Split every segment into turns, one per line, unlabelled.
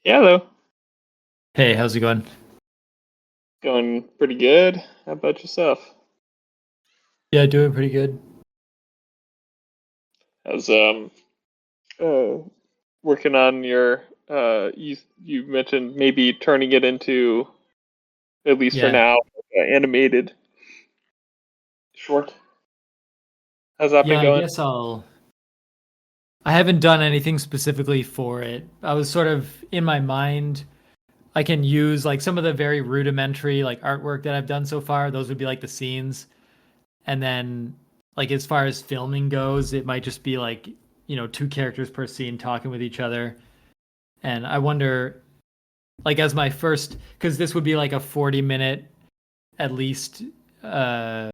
Yeah, though.
Hey, how's it going?
Going pretty good. How about yourself?
Yeah, doing pretty good.
How's uh working on your you mentioned maybe turning it into, at least for
Yeah.
now, animated short. How's that been
Yeah, I
going?
guess I haven't done anything specifically for it. I was sort of in my mind, I can use like some of the very rudimentary like artwork that I've done so far. Those would be like the scenes. And then like as far as filming goes, it might just be like, two characters per scene talking with each other. And I wonder like as my first, because this would be like a 40-minute at least uh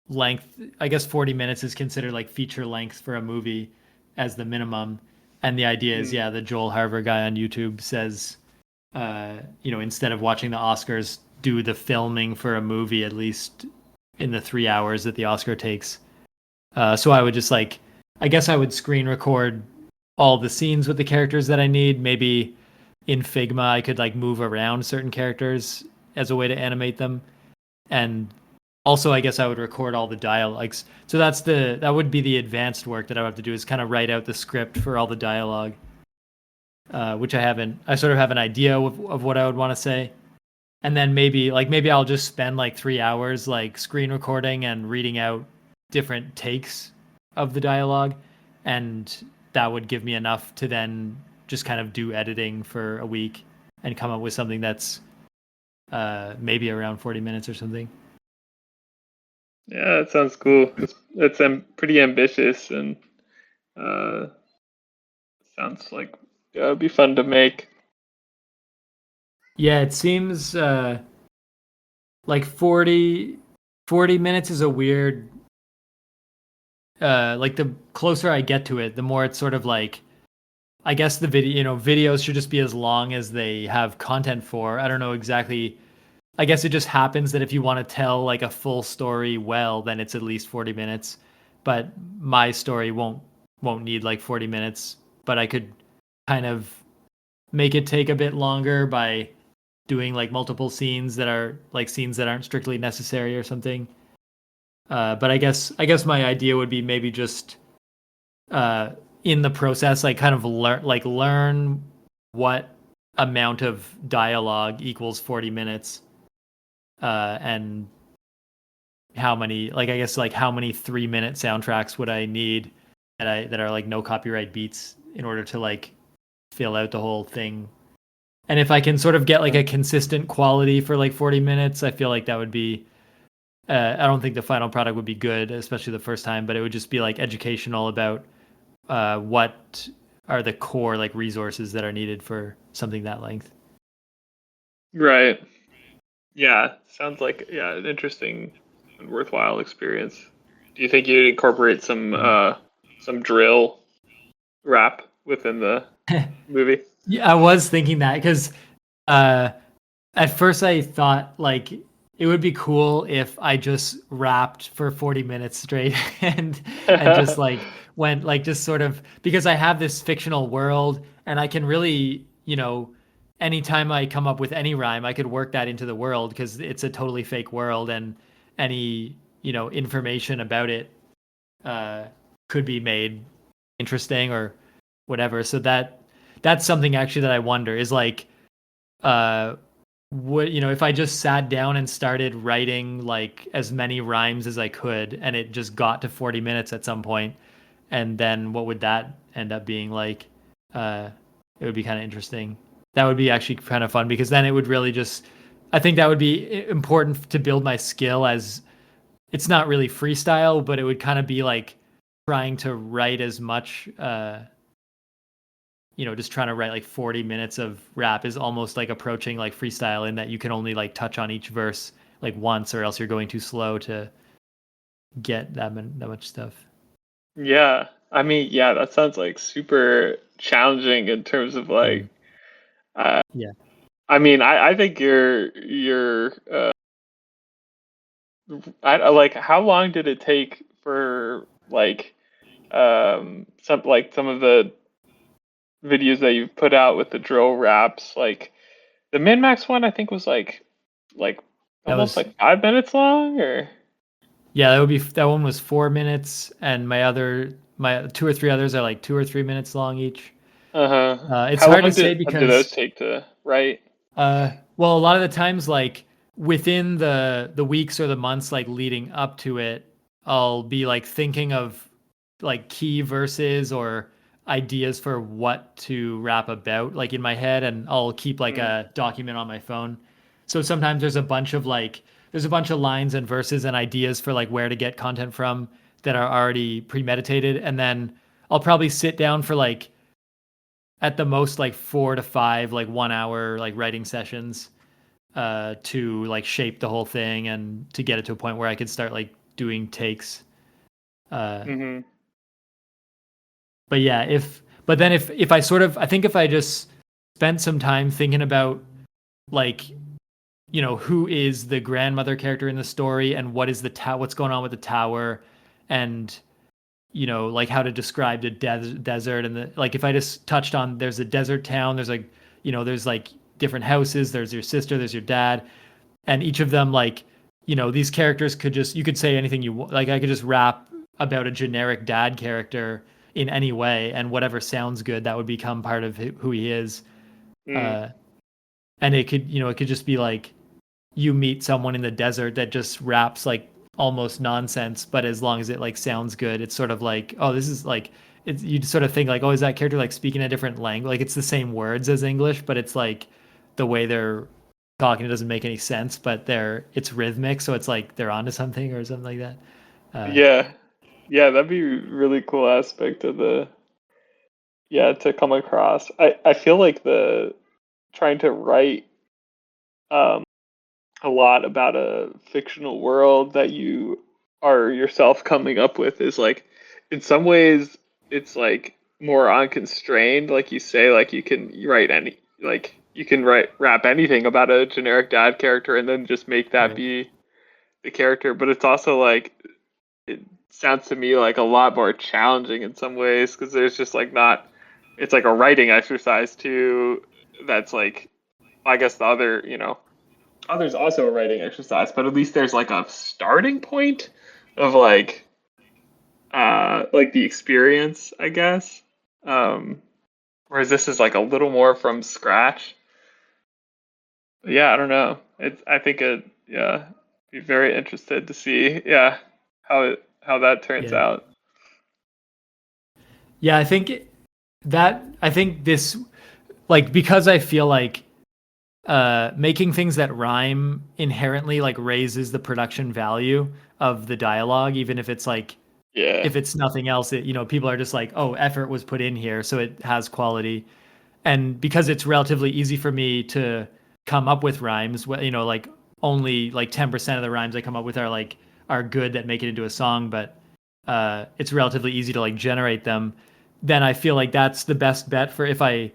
length. I guess 40 minutes is considered like feature length for a movie as the minimum. And the idea is,
Mm,
yeah, the Joel Harver guy on YouTube says, instead of watching the Oscars, do the filming for a movie at least in the 3 hours that the Oscar takes. So I would just like, I guess I would screen record all the scenes with the characters that I need. Maybe in Figma, I could like move around certain characters as a way to animate them. And also, I guess I would record all the dialogues. So that would be the advanced work that I would have to do is kind of write out the script for all the dialogue, which I haven't. I sort of have an idea of what I would want to say, and then maybe I'll just spend like 3 hours like screen recording and reading out different takes of the dialogue, and that would give me enough to then just kind of do editing for a week and come up with something that's maybe around 40 minutes or something.
yeah, that sounds cool. It's pretty ambitious and uh sounds like it'd be fun to make.
Yeah, it seems like 40 minutes is a weird like the closer I get to it, the more it's sort of like I guess the videos should just be as long as they have content for. I don't know exactly. I guess it just happens that if you want to tell like a full story well, then it's at least 40 minutes. But my story won't need like 40 minutes, but I could kind of make it take a bit longer by doing like multiple scenes that are like scenes that aren't strictly necessary or something. But I guess my idea would be maybe just uh, in the process, like kind of learn what amount of dialogue equals 40 minutes, and how many like I guess like how many 3-minute soundtracks would I need that are like no copyright beats in order to like fill out the whole thing. And if I can sort of get like a consistent quality for like 40 minutes, I feel like that would be I don't think the final product would be good, especially the first time, but it would just be like educational about what are the core like resources that are needed for something that length.
Right. Yeah, sounds like, yeah, an interesting and worthwhile experience. Do you think you'd incorporate some drill rap within the movie?
Yeah, I was thinking that because uh, at first I thought like it would be cool if I just rapped for 40 minutes straight and just like went like just sort of because I have this fictional world and I can really, anytime I come up with any rhyme, I could work that into the world because it's a totally fake world and any, information about it uh could be made interesting or whatever. So that's something actually that I wonder is like uh what if I just sat down and started writing like as many rhymes as I could and it just got to 40 minutes at some point, and then what would that end up being like? uh it would be kind of interesting. That would be actually kind of fun because then it would really just I think that would be important to build my skill as it's not really freestyle, but it would kind of be like trying to write as much just trying to write like 40 minutes of rap is almost like approaching like freestyle in that you can only like touch on each verse like once or else you're going too slow to get that much stuff.
Yeah, I mean, yeah, that sounds like super challenging in terms of
Mm.
like, uh,
Yeah.
I mean, I think you're like, how long did it take for like some of the videos that you've put out with the drill raps. Like the min max one, I think was like
That
almost
was
like 5 minutes long, or
yeah, that one was 4 minutes, and my two or three others are like 2 or 3 minutes long each.
uh-huh.
It's
How
hard to
long
say
do those
because
take to write?
well, a lot of the times, like within the weeks or the months like leading up to it, I'll be like thinking of like key verses or ideas for what to rap about like in my head, and I'll keep like
Mm,
a document on my phone. So sometimes there's a bunch of lines and verses and ideas for like where to get content from that are already premeditated, and then I'll probably sit down for like at the most like 4 to 5 like 1 hour like writing sessions to like shape the whole thing and to get it to a point where I could start like doing takes. Uh,
mm-hmm.
but yeah, if I sort of I think if I just spent some time thinking about like who is the grandmother character in the story and what is what's going on with the tower, and like how to describe the desert, and like if I just touched on there's a desert town, there's like there's like different houses, there's your sister, there's your dad, and each of them like these characters could just you could say anything you want. Like I could just rap about a generic dad character in any way, and whatever sounds good that would become part of who he is.
Mm,
uh and it could just be like you meet someone in the desert that just raps like almost nonsense, but as long as it like sounds good, it's sort of like, oh, this is like it's you sort of think like, oh, is that character like speaking a different language? Like it's the same words as English, but it's like the way they're talking, it doesn't make any sense, but it's rhythmic, so it's like they're onto something or something like that. Uh,
yeah, yeah, that'd be a really cool aspect of the yeah to come across. I feel like the trying to write um a lot about a fictional world that you are yourself coming up with is like in some ways it's like more unconstrained, like you say, like you can write any like you can write rap anything about a generic dad character and then just make that
right.
be the character, but it's also like it sounds to me like a lot more challenging in some ways because there's just like not it's like a writing exercise too that's like I guess the other there's also a writing exercise, but at least there's like a starting point of like the experience, I guess. Um Whereas this is like a little more from scratch. But yeah, I don't know. I think it yeah, be very interested to see how that turns
Yeah.
out.
Yeah, I think this like because I feel like making things that rhyme inherently like raises the production value of the dialogue, even if it's like
Yeah.
if it's nothing else, people are just like, oh, effort was put in here, so it has quality. And because it's relatively easy for me to come up with rhymes, like only like 10% of the rhymes I come up with are good that make it into a song, but it's relatively easy to like generate them. Then I feel like that's the best bet for if I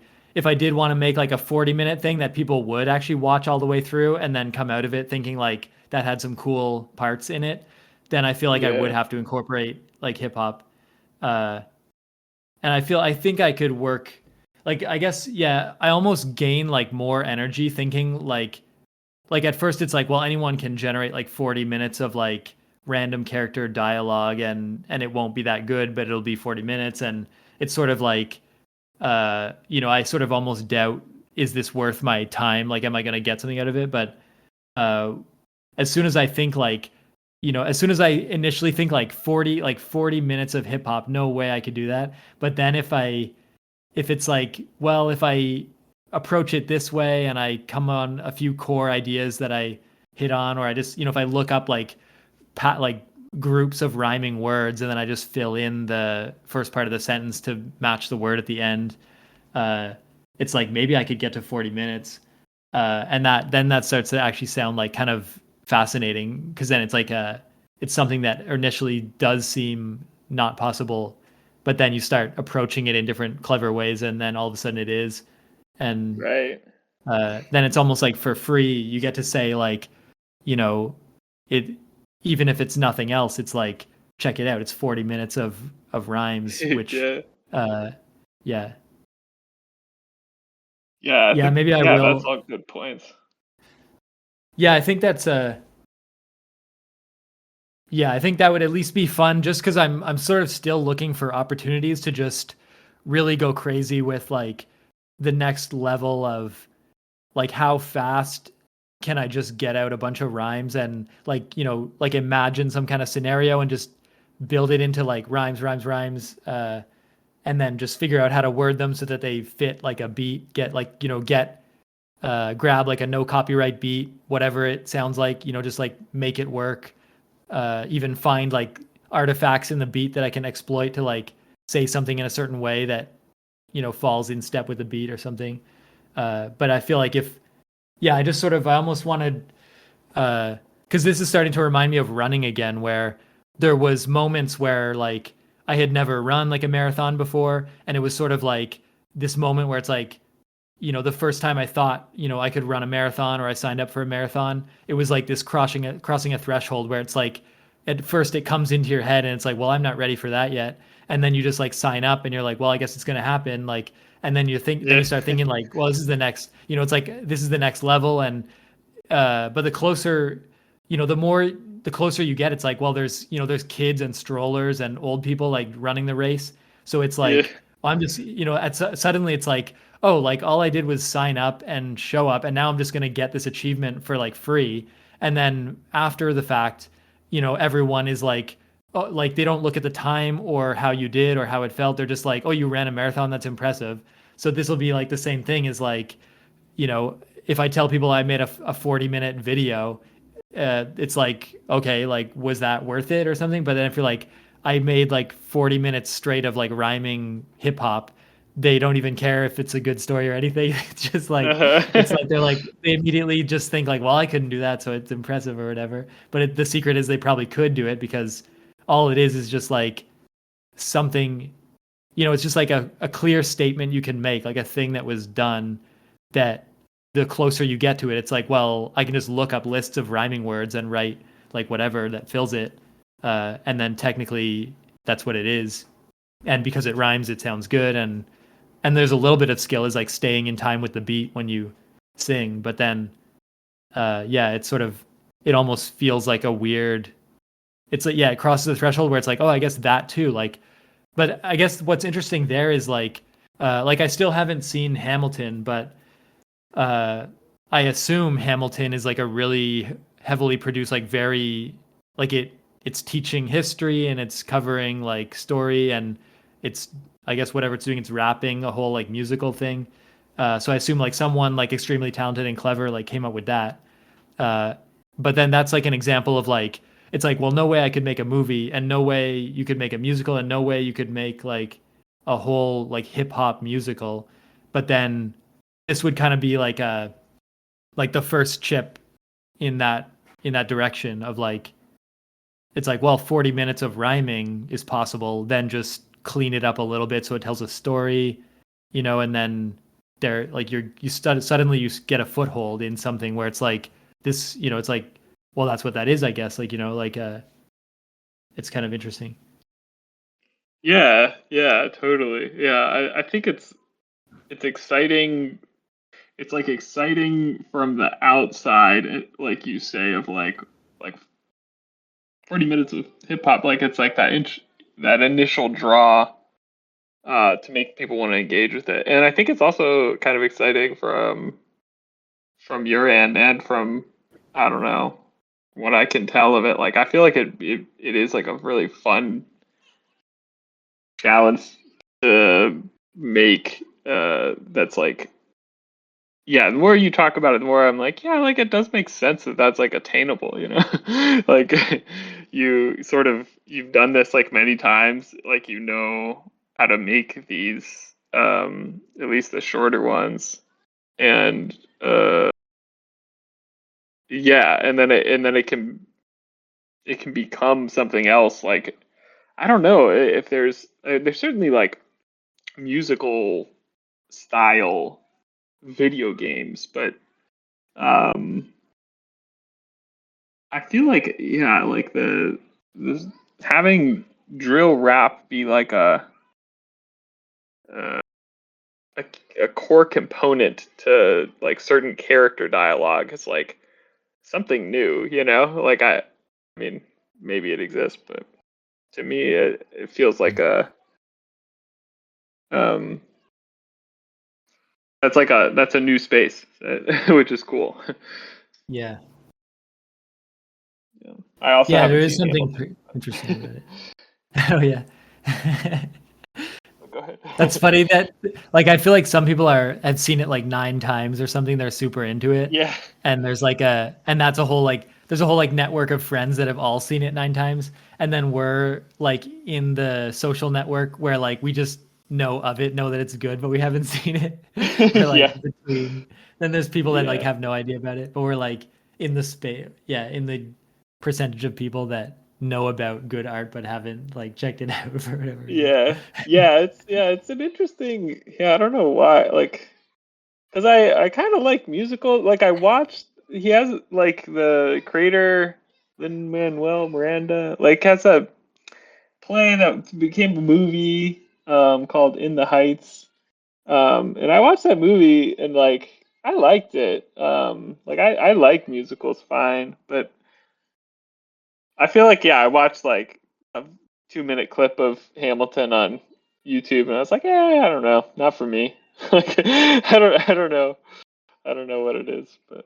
did want to make like a 40-minute thing that people would actually watch all the way through and then come out of it thinking like that had some cool parts in it, then I feel like I would
Yeah.
have to incorporate like hip hop. Uh, and I think I could work like I guess yeah, I almost gain like more energy thinking like at first it's like, well, anyone can generate like 40 minutes of like random character dialogue, and it won't be that good, but it'll be 40 minutes, and it's sort of like I sort of almost doubt, is this worth my time? Like am I going to get something out of it? But uh as soon as I think like as soon as I initially think like 40 minutes of hip hop, no way I could do that. But then if it's like, well, if I approach it this way and I come on a few core ideas that I hit on, or I just, if I look up like groups of rhyming words and then I just fill in the first part of the sentence to match the word at the end, uh, it's like maybe I could get to 40 minutes. And that starts to actually sound like kind of fascinating, because then it's something that initially does seem not possible, but then you start approaching it in different clever ways, and then all of a sudden it is. And
Right.
then it's almost like for free you get to say like, you know it, even if it's nothing else, it's like, check it out, it's 40 minutes of rhymes, which
Yeah.
uh yeah.
Yeah, I
Yeah,
think
maybe I
yeah, that's
will.
all good points.
Yeah, I think that's a yeah, I think that would at least be fun just because I'm sort of still looking for opportunities to just really go crazy with like the next level of like how fast can I just get out a bunch of rhymes and like, like imagine some kind of scenario and just build it into like rhymes, and then just figure out how to word them so that they fit like a beat, get like, grab like a no copyright beat, whatever it sounds like, just like make it work. Even find like artifacts in the beat that I can exploit to like say something in a certain way that, falls in step with the beat or something. But I feel like if, yeah, I almost wanted, because this is starting to remind me of running again, where there was moments where like I had never run like a marathon before, and it was sort of like this moment where it's like, the first time I thought, I could run a marathon or I signed up for a marathon, it was like this crossing a threshold where it's like at first it comes into your head and it's like, well, I'm not ready for that yet. And then you just like sign up and you're like, well, I guess it's going to happen. Like, and then then
Yeah.
you start thinking like, well, this is the next, it's like, this is the next level. And, but the closer, the closer you get, it's like, well, there's kids and strollers and old people like running the race. So it's
Yeah.
like, well, I'm just, suddenly it's like, oh, like all I did was sign up and show up, and now I'm just gonna get this achievement for like free. And then after the fact, everyone is like, oh, like they don't look at the time or how you did or how it felt. They're just like, oh, you ran a marathon, that's impressive. So this will be like the same thing as like, if I tell people I made a 40-minute video, it's like, okay, like, was that worth it or something? But then if you're like, I made like 40 minutes straight of like rhyming hip hop, they don't even care if it's a good story or anything. It's
Uh-huh.
like they're like, they immediately just think like, well, I couldn't do that, so it's impressive or whatever. But the secret is they probably could do it because all it is just like something, it's just like a clear statement you can make, like a thing that was done that the closer you get to it, it's like, well, I can just look up lists of rhyming words and write like whatever that fills it. And then technically that's what it is. And because it rhymes, it sounds good. And there's a little bit of skill is like staying in time with the beat when you sing. But then, yeah, it's sort of, it almost feels like a weird, it's like, yeah, it crosses the threshold where it's like, oh, I guess that too. Like, but I guess what's interesting there is like I still haven't seen Hamilton, but uh, I assume Hamilton is like a really heavily produced, like very like it's teaching history and it's covering like story and it's I guess whatever it's doing, it's rapping a whole like musical thing. So I assume like someone like extremely talented and clever like came up with that. Uh, but then that's like an example of like it's like, well, no way I could make a movie, and no way you could make a musical, and no way you could make like a whole like hip hop musical. But then this would kind of be like the first chip in that direction of like it's like, well, 40 minutes of rhyming is possible, then just clean it up a little bit so it tells a story, and then there like suddenly you get a foothold in something where it's like this, it's like, well, that's what that is, I guess, like, like it's kind of interesting.
Yeah, yeah, totally. Yeah, I think it's exciting. It's like exciting from the outside, like you say, of like 40 minutes of hip hop. Like it's like that initial draw to make people want to engage with it. And I think it's also kind of exciting from your end and from I don't know what I can tell of it. Like I feel like it is like a really fun challenge to make. That's like yeah. The more you talk about it, the more I'm like yeah, like it does make sense that that's like attainable. You know, like you sort of you've done this like many times. Like you know how to make these at least the shorter ones and yeah and then it can become something else like I don't know if there's certainly like musical style video games but um I feel like yeah like the having drill rap be like a uh, a, a core component to like certain character dialogue is like something new, you know? Like I mean, maybe it exists, but to me, it feels like a um, that's a new space, which is cool.
Yeah.
Yeah. I also
Yeah, there
haven't
is
seen
something
Hamilton.
interesting about it. Oh yeah.
Go
That's
ahead.
funny that like I feel like some people are have seen it like 9 times or something. They're super into it.
Yeah.
And there's like a and that's a whole like there's a whole like network of friends that have all seen it 9 times. And then we're like in the social network where like we just know of it, know that it's good, but we haven't seen it. We're like
Yeah.
between then there's people that like
Yeah.
have no idea about it, but we're like in the space yeah, in the percentage of people that know about good art but haven't like checked it out for whatever reason.
Yeah. It's an interesting, I don't know why, like, because I kind of like musical. Like I watched, he has like the creator Lin Manuel Miranda like has a play that became a movie called In the Heights. And I watched that movie and like I liked it. Like I like musicals fine, but I feel like I watched like a 2 minute clip of Hamilton on YouTube and I was like, I don't know, not for me. Like I don't know. I don't know what it is, but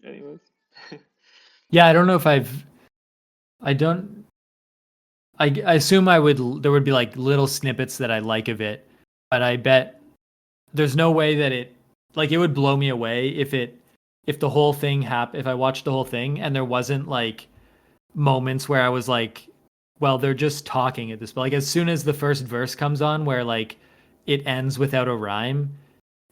anyways.
Yeah, I don't know if I don't I assume I would there would be like little snippets that I like of it, but I bet there's no way that it like it would blow me away if the whole thing happened if I watched the whole thing and there wasn't like moments where I was like, well, they're just talking at this but like as soon as the first verse comes on where like it ends without a rhyme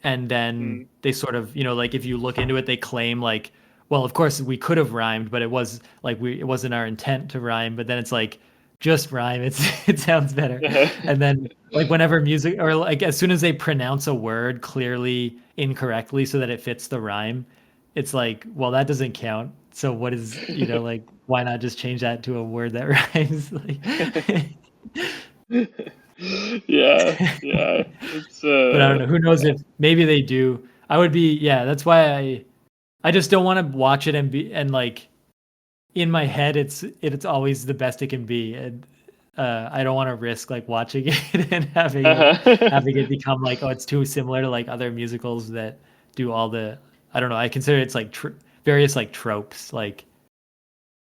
and then
Hmm.
they sort of like if you look into it they claim like well of course we could have rhymed but it was like it wasn't our intent to rhyme but then it's like just rhyme it sounds better and then like whenever music or like as soon as they pronounce a word clearly incorrectly so that it fits the rhyme it's like well that doesn't count so what is like why not just change that to a word that rhymes like
Yeah. It's
but I don't know. Who knows if maybe they do. I would be yeah, that's why I just don't want to watch it and be and like in my head it's always the best it can be and I don't want to risk like watching it and having it become like oh it's too similar to like other musicals that do all the I don't know. I consider it's like various like tropes like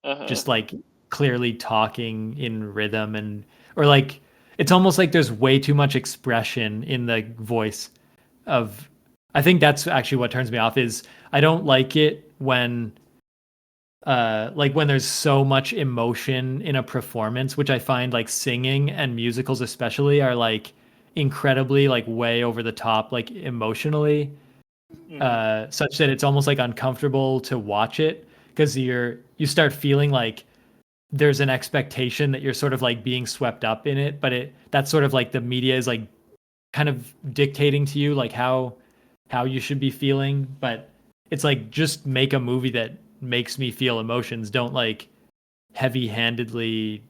uh-huh.
just like clearly talking in rhythm and or like it's almost like there's way too much expression in the voice of I think that's actually what turns me off is I don't like it when there's so much emotion in a performance, which I find like singing and musicals especially are like incredibly like way over the top like emotionally
Hmm.
such that it's almost like uncomfortable to watch it because you start feeling like there's an expectation that you're sort of like being swept up in it but that's sort of like the media is like kind of dictating to you like how you should be feeling but it's like just make a movie that makes me feel emotions don't like heavy-handedly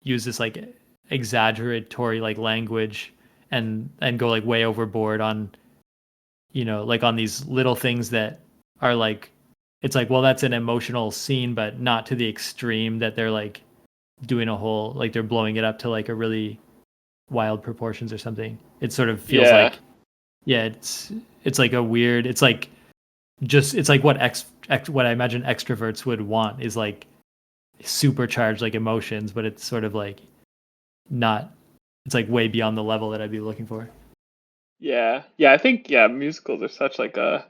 use this like exaggeratory like language and go like way overboard on like on these little things that are like it's like well that's an emotional scene but not to the extreme that they're like doing a whole like they're blowing it up to like a really wild proportions or something it sort of feels
Yeah.
like yeah, it's like a weird. It's like just it's like what what I imagine extroverts would want is like supercharged like emotions, but it's sort of like not. It's like way beyond the level that I'd be looking for.
Yeah. I think musicals are such like a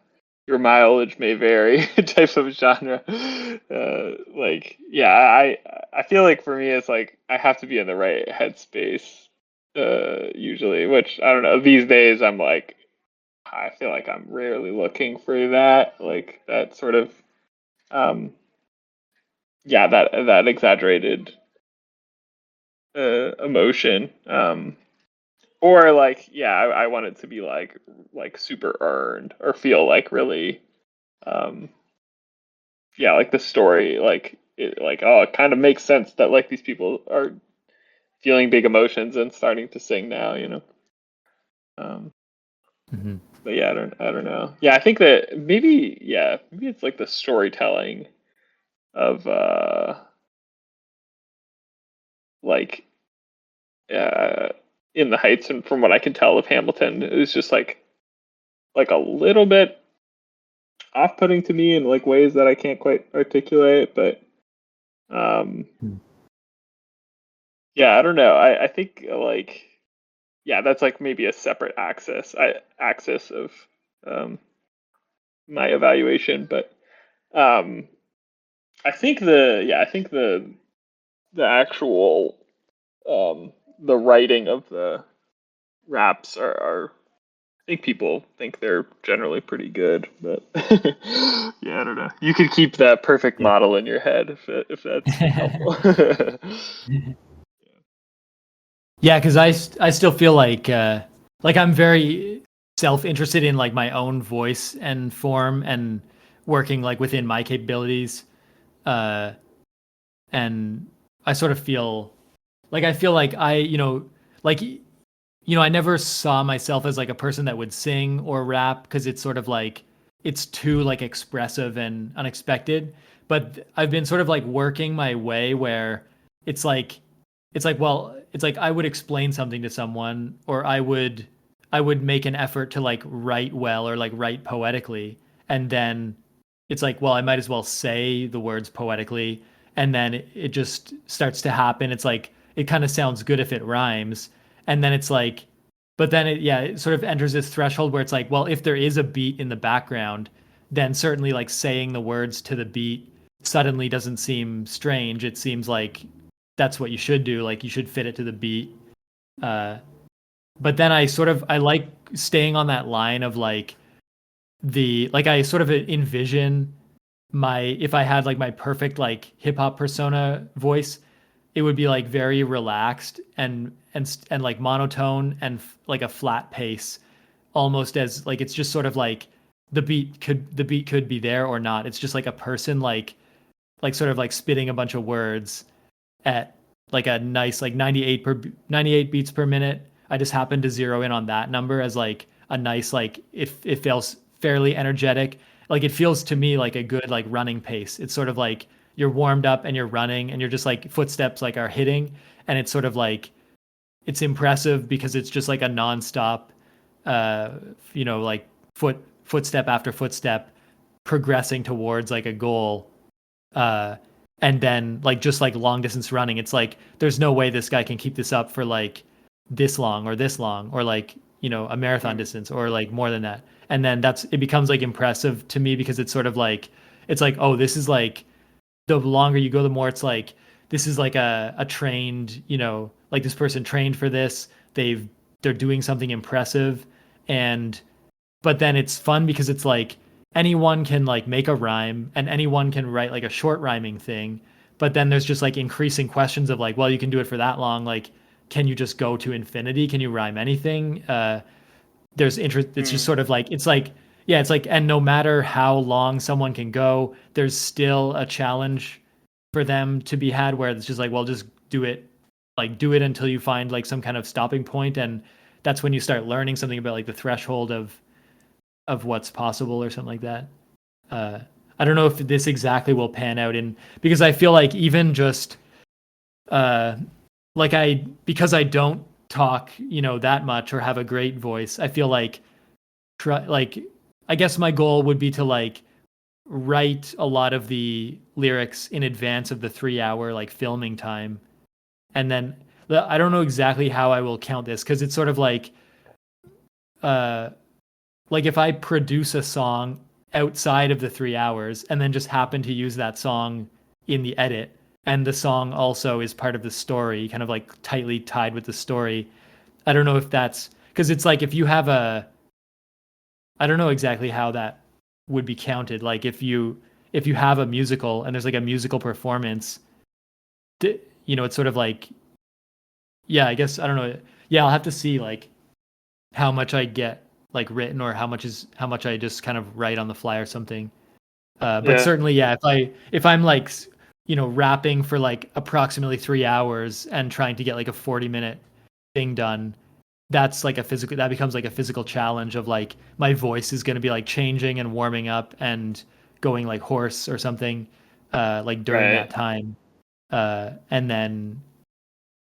your mileage may vary type of genre. Like I feel like for me it's like I have to be in the right headspace usually, which I don't know. These days I'm like I feel like I'm rarely looking for that, like that sort of um that exaggerated emotion. Or like I want it to be like super earned or feel like really um like the story like it kind of makes sense that like these people are feeling big emotions and starting to sing now, you know. Um
Hmm.
But yeah, I don't know. Yeah, I think that maybe maybe it's like the storytelling of like uh in the Heights, and from what I can tell of Hamilton, it was just like a little bit off-putting to me in like ways that I can't quite articulate, but um yeah, I don't know. I think like yeah, that's like maybe a separate axis of um my evaluation, but um I think the actual the writing of the raps are I think people think they're generally pretty good, but yeah, I don't know. You could keep that perfect
Yeah.
model in your head if that's helpful.
Yeah, because I still feel like I'm very self-interested in like my own voice and form and working like within my capabilities. Uh, and I sort of feel like like I never saw myself as like a person that would sing or rap because it's sort of like it's too like expressive and unexpected. But I've been sort of like working my way where it's like it's like I would explain something to someone, or I would make an effort to like write well or like write poetically, and then it's like, well, I might as well say the words poetically, and then it just starts to happen. It's like it kind of sounds good if it rhymes, and then it's like, but then it sort of enters this threshold where it's like, well, if there is a beat in the background, then certainly like saying the words to the beat suddenly doesn't seem strange. It seems like that's what you should do. Like you should fit it to the beat. Uh, but then I like staying on that line of like I sort of envision my if I had like my perfect like hip hop persona voice, it would be like very relaxed and like monotone and like a flat pace, almost as like it's just sort of like the beat could be there or not. It's just like a person like sort of like spitting a bunch of words at like a nice like 98 beats per minute. I just happened to zero in on that number as like a nice like it feels fairly energetic. Like it feels to me like a good like running pace. It's sort of like you're warmed up and you're running and you're just like footsteps like are hitting, and it's sort of like it's impressive because it's just like a nonstop uh like footstep after footstep progressing towards like a goal. uh and then like just like long distance running, it's like there's no way this guy can keep this up for like this long or like a marathon
Mm,
distance or like more than that. And then it becomes like impressive to me because it's sort of like it's like, oh, this is like the longer you go the more it's like this is like a trained, like this person trained for this. They're doing something impressive. And but then it's fun because it's like anyone can like make a rhyme and anyone can write like a short rhyming thing, but then there's just like increasing questions of like, well, you can do it for that long, like can you just go to infinity, can you rhyme anything? There's interest, it's just
mm,
sort of like it's like yeah, it's like, and no matter how long someone can go, there's still a challenge for them to be had where it's just like, well, just do it, like do it until you find like some kind of stopping point. And that's when you start learning something about like the threshold of what's possible or something like that. Uh, I don't know if this exactly will pan out in because I feel like even just uh, like because I don't talk, that much or have a great voice, I feel like like I guess my goal would be to like write a lot of the lyrics in advance of the 3 hour like filming time, and then I don't know exactly how I will count this because it's sort of uh like if I produce a song outside of the 3 hours and then just happen to use that song in the edit, and the song also is part of the story, kind of like tightly tied with the story. I don't know if that's because it's like if you have I don't know exactly how that would be counted. Like if you have a musical and there's like a musical performance, it's sort of like yeah, I guess I don't know. Yeah, I'll have to see like how much I get like written or how much I just kind of write on the fly or something. But
yeah.
certainly, yeah, if I'm like rapping for like approximately 3 hours and trying to get like a 40-minute thing done, that's like that becomes like a physical challenge of like my voice is going to be like changing and warming up and going like hoarse or something like during that
Right.
time. And then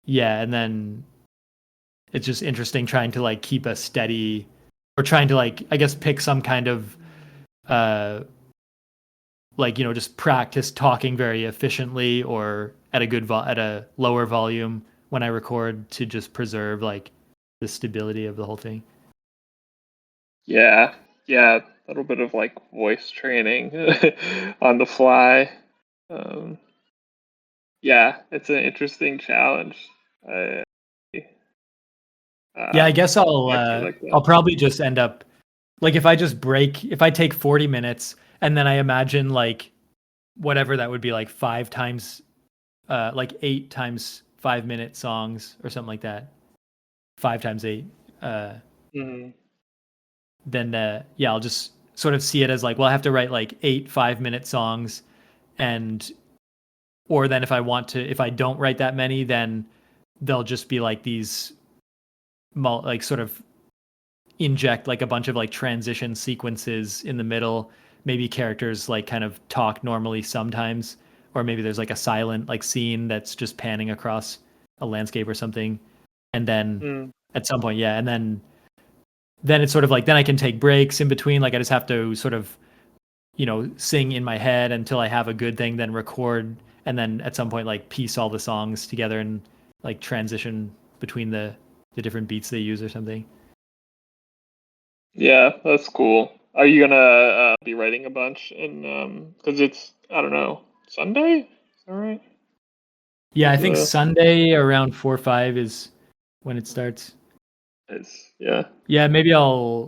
yeah, and then it's just interesting trying to like keep a steady or trying to like I guess pick some kind of uh like just practice talking very efficiently or at a at a lower volume when I record to just preserve like the stability of the whole thing.
Yeah. Yeah. A little bit of like voice training on the fly. Um, yeah, it's an interesting challenge. I
Yeah, I
um,
guess
I actually like that.
I'll probably just end up like if I take 40 minutes and then I imagine like whatever that would be like 5 times like 8 times 5 minute songs or something like that. 5 times 8 uh
Hmm.
then yeah, I'll just sort of see it as like, well, I have to write like 8 5-minute songs and or then if I don't write that many, then they'll just be like these like sort of inject like a bunch of like transition sequences in the middle. Maybe characters like kind of talk normally sometimes, or maybe there's like a silent like scene that's just panning across a landscape or something. And then
Mm.
at some point, yeah, and then it's sort of like then I can take breaks in between. Like I just have to sort of sing in my head until I have a good thing, then record, and then at some point like piece all the songs together and like transition between the different beats they use or something.
Yeah, that's cool. Are you gonna be writing a bunch in because it's I don't know Sunday? Is that right?
Yeah, I
Is
think
the
Sunday around 4 or 5 is when it starts.
is yeah.
Yeah, maybe uh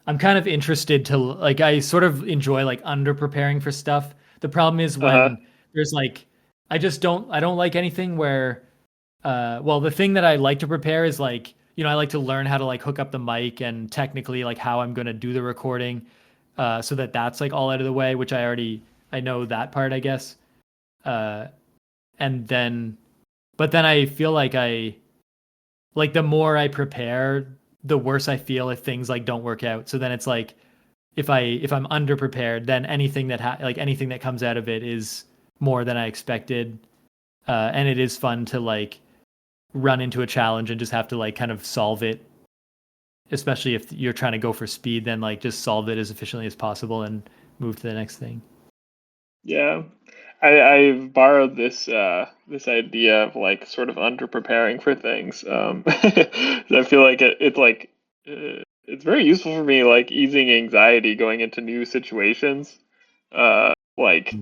I'm kind of interested to like I sort of enjoy like under preparing for stuff. The problem is
Uh-huh.
when there's like I don't like anything where well, the thing that I like to prepare is like, I like to learn how to like hook up the mic and technically like how I'm going to do the recording so that that's like all out of the way, which I know that part, I guess. Uh and then but then I feel like like the more I prepare, the worse I feel if things like don't work out. So then it's like if I'm underprepared, then anything like anything that comes out of it is more than I expected. And it is fun to like run into a challenge and just have to like kind of solve it, especially if you're trying to go for speed, then like just solve it as efficiently as possible and move to the next thing.
Yeah. I've borrowed this idea of like sort of under preparing for things. I feel like it's like it's very useful for me like easing anxiety going into new situations. Like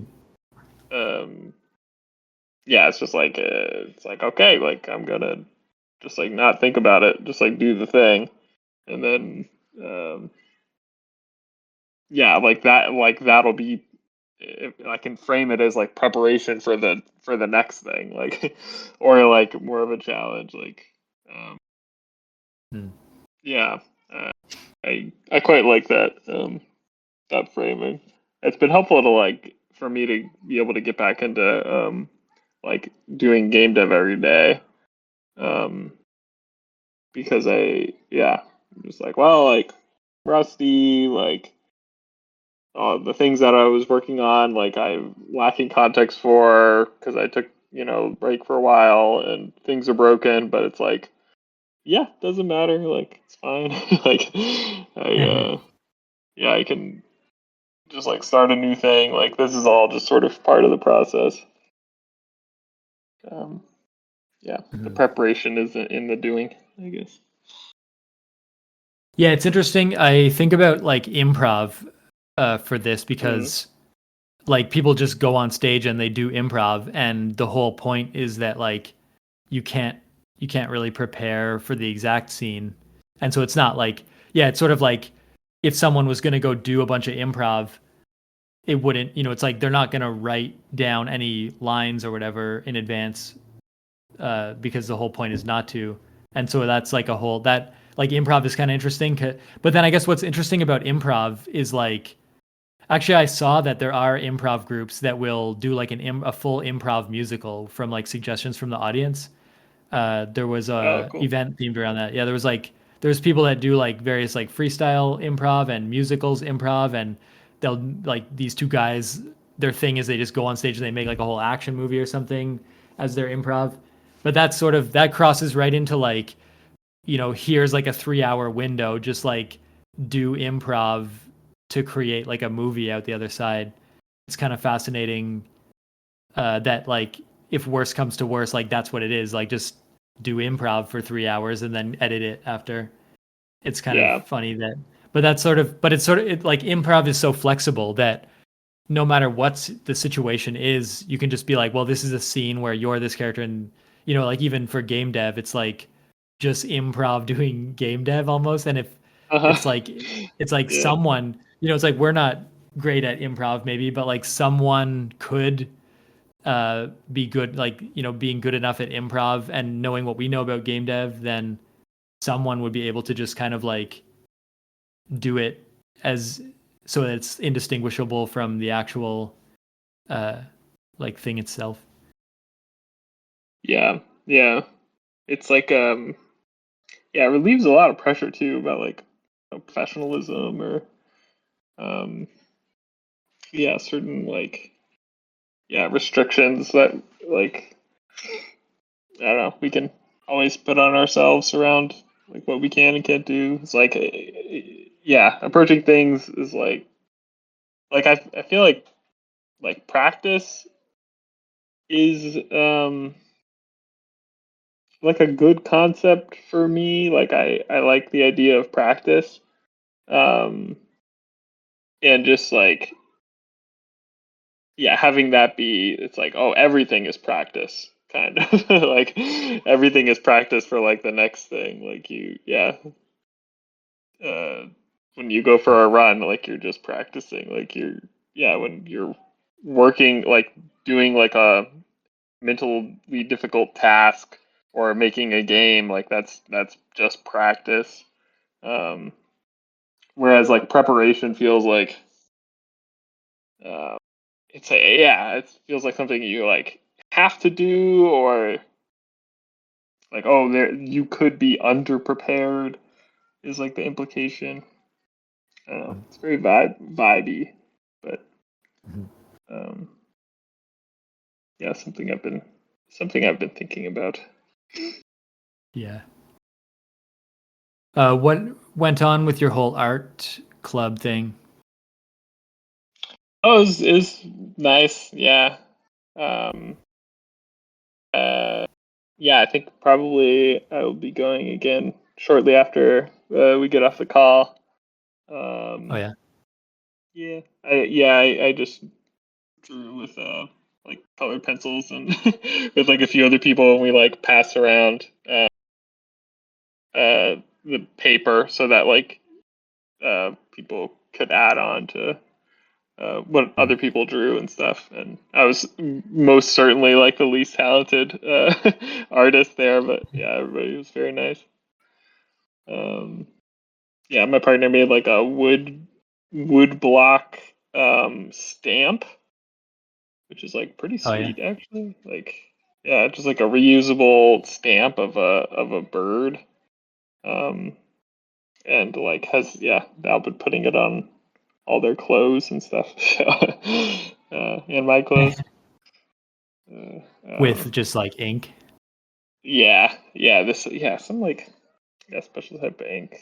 um yeah, it's just like it's like okay, like I'm gonna just like not think about it, just like do the thing, and then um, yeah, like that'll be if I can frame it as like preparation for the next thing, like or like more of a challenge, like um,
Hmm.
yeah, uh, I quite like that that framing. It's been helpful to like for me to be able to get back into like doing game dev every day. Um, because I'm just like, well, like rusty, like the things that I was working on, like I'm lacking context for because I took break for a while and things are broken, but it's like, yeah, doesn't matter, like it's fine, like yeah, I can just like start a new thing, like this is all just sort of part of the process. Um, yeah, the
Mhm.
preparation is in the doing, I guess.
Yeah, it's interesting. I think about like improv for this
Mm,
because like people just go on stage and they do improv and the whole point is that like you can't you can't really prepare for the exact scene. And so it's not like yeah, it's sort of like if someone was going to go do a bunch of improv, it wouldn't, it's like they're not going to write down any lines or whatever in advance because the whole point is not to. And so that's like a whole that like improv is kind of interesting. But then I guess what's interesting about improv is like actually I saw that there are improv groups that will do like a full improv musical from like suggestions from the audience. There was
Oh,
a
cool.
event themed around that. Yeah, there's people that do like various like freestyle improv and musicals improv, and they'll like these two guys. Their thing is they just go on stage and they make like a whole action movie or something as their improv. But that's sort of that crosses right into like, here's like a 3 hour window, just like do improv to create like a movie out the other side. It's kind of fascinating that like if worse comes to worse, like that's what it is. Like just do improv for 3 hours and then edit it after. It's kind of
Yeah.
funny that, but it's sort of like improv is so flexible that no matter what the situation is, you can just be like, well, this is a scene where you're this character, and like even for game dev, it's like just improv doing game dev almost. And if
Uh-huh.
it's like
Yeah.
someone, it's like we're not great at improv maybe, but like someone could be good, like being good enough at improv and knowing what we know about game dev, then someone would be able to just kind of like do it as so that it's indistinguishable from the actual uh like thing itself.
Yeah. Yeah. It's like yeah, it relieves a lot of pressure too about like professionalism or um yeah, certain like yeah, restrictions that like I don't know, we can always put on ourselves around like what we can and can't do. It's like yeah, approaching things is like I feel like practice is like a good concept for me. Like I like the idea of practice. Um and just like yeah, having that be it's like oh everything is practice kind of like everything is practice for like the next thing. Like you yeah, uh when you go for a run like you're just practicing like you're yeah when you're working like doing like a mentally difficult task or making a game like that's just practice. um Whereas like preparation feels like uh, it's a yeah it feels like something you like have to do or like oh there you could be underprepared is like the implication. I don't know, it's very vibey, but
Mhm.
um yeah, something I've been thinking about.
Yeah. What went on with your whole art club thing?
Oh, it's nice. Yeah. Um. Uh. Yeah, I think probably I will be going again shortly after we get off the call.
Oh
Um.
yeah.
I just drew with like colored pencils and with like a few other people, and we like pass around the paper so that like people could add on to what
Mhm.
other people drew and stuff. And I was most certainly like the least talented artist there, but yeah, everybody was very nice. Um, yeah, my partner made like a wood block stamp, which is like pretty
Oh yeah.
sweet actually. Like yeah, just like a reusable stamp of a bird. Um, and like has yeah, Val been putting it on all their clothes and stuff. And my clothes. Uh,
With just like ink.
yeah, yeah, this yeah, some like yeah, special type of ink.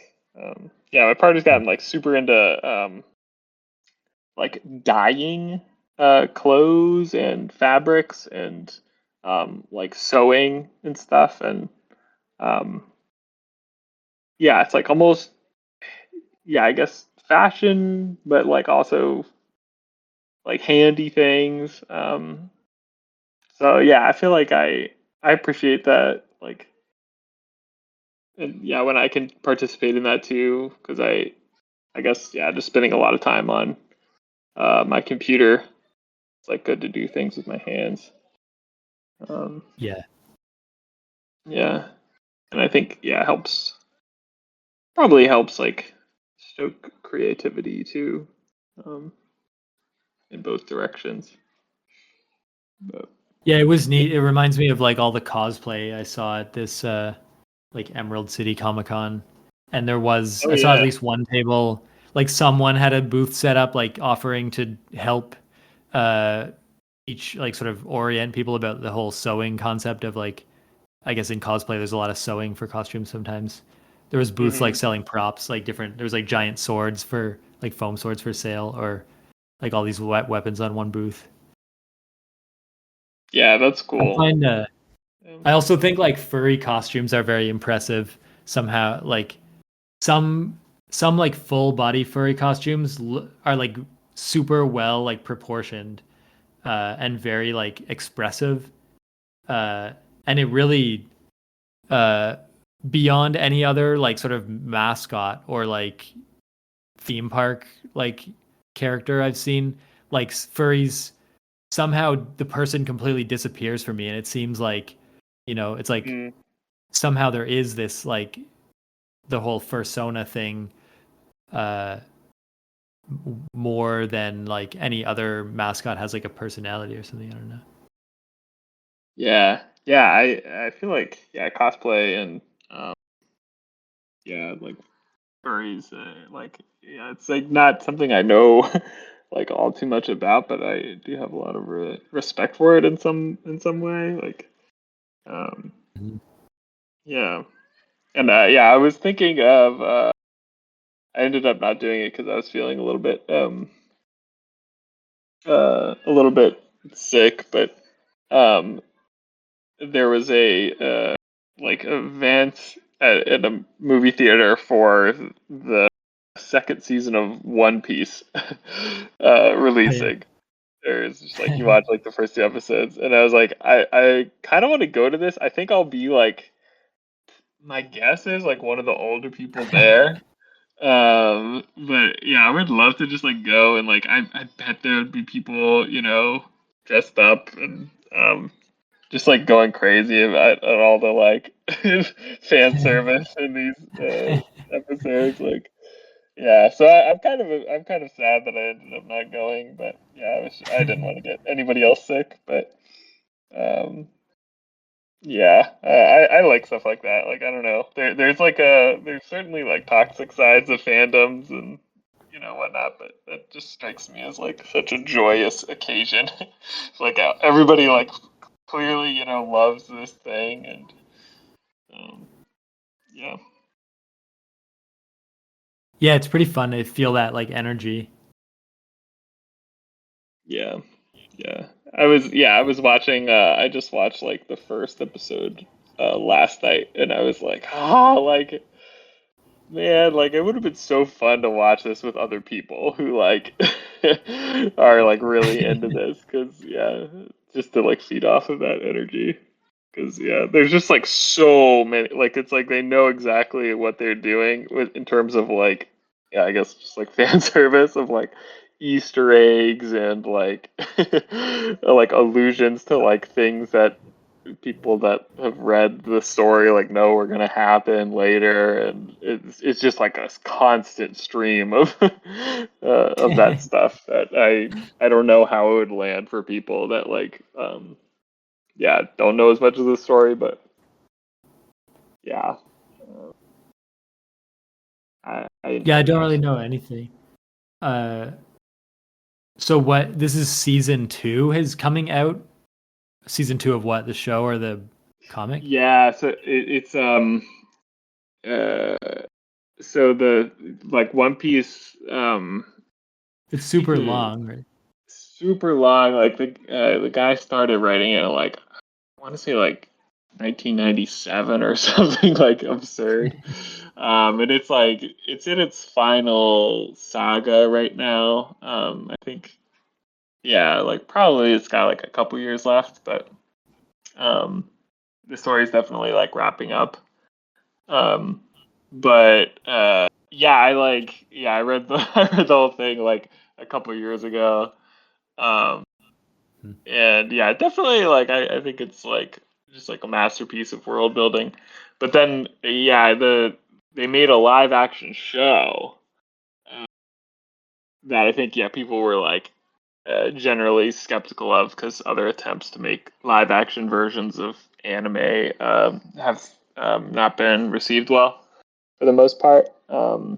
Yeah, my partner's
Mm.
gotten like super into like dyeing clothes and fabrics and like sewing and stuff and um yeah, it's like almost yeah, I guess fashion, but like also like handy things. So yeah, I feel like I appreciate that like and yeah, when I can participate in that too, because I guess yeah, just spending a lot of time on my computer. It's like good to do things with my hands. Um,
Yeah.
yeah, and I think yeah, helps probably helps like stoke creativity too, um, in both directions. But
Yeah, it was neat. It reminds me of like all the cosplay I saw at this like Emerald City Comic Con. And
Oh
I saw at
yeah.
least one table, like someone had a booth set up like offering to help uh each like sort of orient people about the whole sewing concept of like I guess in cosplay there's a lot of sewing for costumes sometimes. There was booths like
Hmm.
selling props, like different there was like giant swords for like foam swords for sale or like all these weapons on one booth.
Yeah, that's
I
cool.
find
Yeah.
I also think like furry costumes are very impressive somehow. Like some some like full body furry costumes are like super well like proportioned and very like expressive. Uh, and it really uh, beyond any other like sort of mascot or like theme park like character I've seen. Like furries, somehow the person completely disappears for me, and it seems like it's like
Mm.
somehow there is this like the whole fursona thing uh more than like any other mascot has like a personality or something. I don't know.
Yeah, yeah. I feel like yeah, cosplay and um, yeah, like furries. Like yeah, it's like not something I know like all too much about, but I do have a lot of respect for it in some way. Like um,
Mhm.
yeah, and yeah, I was thinking of. I ended up not doing it because I was feeling a little bit sick, but um, there was a like event at a movie theater for the second season of One Piece
Oh yeah.
releasing. There's just like you watch like the first two episodes, and I was like, I kind of want to go to this. I think I'll be like, my guess is like one of the older people there. But yeah, I would love to just like go and like I bet there would be people, dressed up and just like going crazy about all the like fan service in these episodes. Like, yeah, so I'm kind of sad that I ended up not going, but yeah, I didn't want to get anybody else sick, but um, yeah, I like stuff like that. Like, I don't know, there's certainly like toxic sides of fandoms and whatnot, but that just strikes me as like such a joyous occasion. Like everybody like clearly loves this thing and um, yeah,
Yeah, it's pretty fun to feel that like energy.
yeah, yeah. I was watching. I just watched like the first episode last night, and I was like, like man, like it would have been so fun to watch this with other people who like are like really into this, because yeah, just to like feed off of that energy. Because yeah, there's just like so many. Like it's like they know exactly what they're doing in terms of like, yeah, I guess just like fan service of like Easter eggs and like like allusions to like things that people that have read the story like know are gonna happen later, and it's just like a constant stream of that stuff that I don't know how it would land for people that like yeah, don't know as much of the story, but yeah, uh, I
Yeah, I
enjoy
don't
that.
really know anything. Uh, so what? This is season two is coming out. Season two of what? The show or the comic?
Yeah, so it's uh so the like One Piece
It's
I think
super
it was
long, right?
super long. Like the guy started writing it like I want to say like 1997 or something like absurd. And it's like it's in its final saga right now. I think yeah, like probably it's got like a couple years left, but um, the story is definitely like wrapping up. Um, but yeah, I read the I read the whole thing like a couple years ago. Um,
Hmm.
and yeah, definitely like I think it's like just like a masterpiece of world building. But then yeah, they made a live action show that I think yeah people were like generally skeptical of because other attempts to make live action versions of anime have not been received well for the most part. And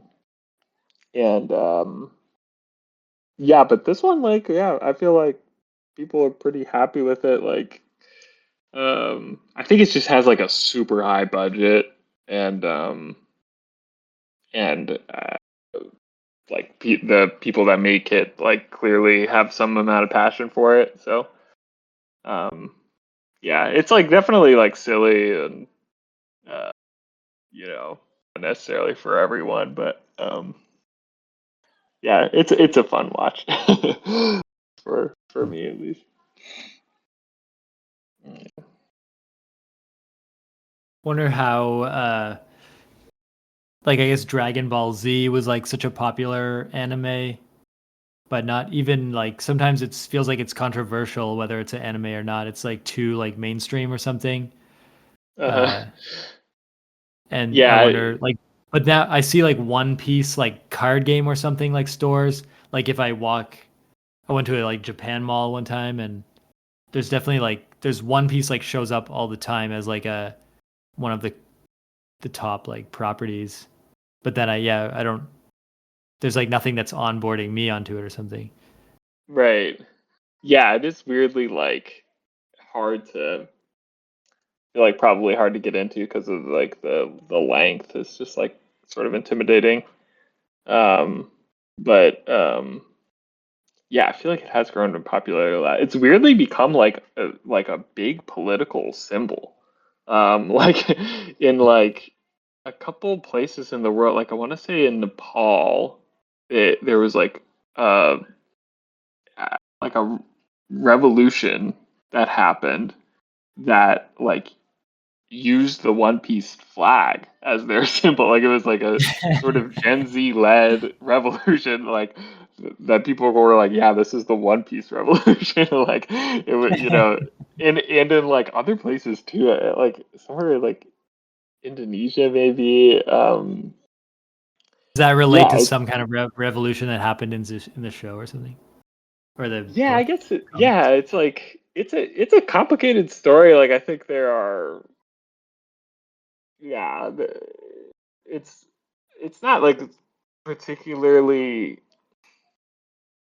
yeah, but this one, like, yeah, I feel like people are pretty happy with it. Like, I think it just has like a super high budget and and like the people that make it like clearly have some amount of passion for it. So um, yeah, it's like definitely like silly and uh, you know not necessarily for everyone, but yeah, it's a fun watch for me at least.
Wonder how like I guess Dragon Ball Z was like such a popular anime, but not even like sometimes it feels like it's controversial whether it's an anime or not. It's like too like mainstream or something.
Uh,
Uh, and I
yeah,
wonder like, but now I see like One Piece like card game or something like stores. Like if I went to a like Japan mall one time and there's definitely like there's One Piece like shows up all the time as like a one of the top like properties. But then I don't there's like nothing that's onboarding me onto it or something.
right. Yeah, it is weirdly like hard to like probably hard to get into because of like the length. It's just like sort of intimidating. Um, but yeah, I feel like it has grown in popularity a lot. It's weirdly become like a big political symbol. Like in like a couple places in the world, like I want to say in Nepal, there was uh like a revolution that happened that like used the One Piece flag as their symbol. Like it was like a sort of Gen Z led revolution, like that people were like, yeah, this is the One Piece revolution. Like it was, and in like other places too, like somewhere like Indonesia maybe.
Does that relate
Yeah,
to
it's
some kind of revolution that happened in the show or something, or the
yeah, I
book?
guess yeah,
Comics?
it's like it's a complicated story. Like I think there are yeah, it's it's not like particularly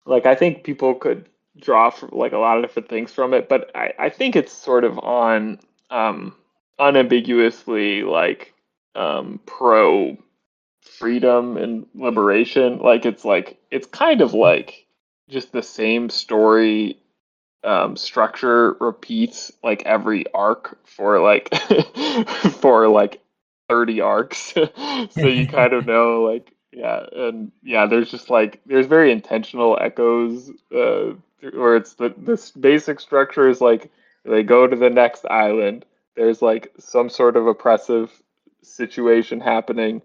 like I think people could draw from like a lot of different things from it, but I think it's sort of on um unambiguously like pro freedom and liberation. Like it's kind of like just the same story structure repeats like every arc for like for like 30 arcs. So you kind of know like yeah, and yeah, there's just like there's very intentional echoes where it's this basic structure is like they go to the next island, there's like some sort of oppressive situation happening,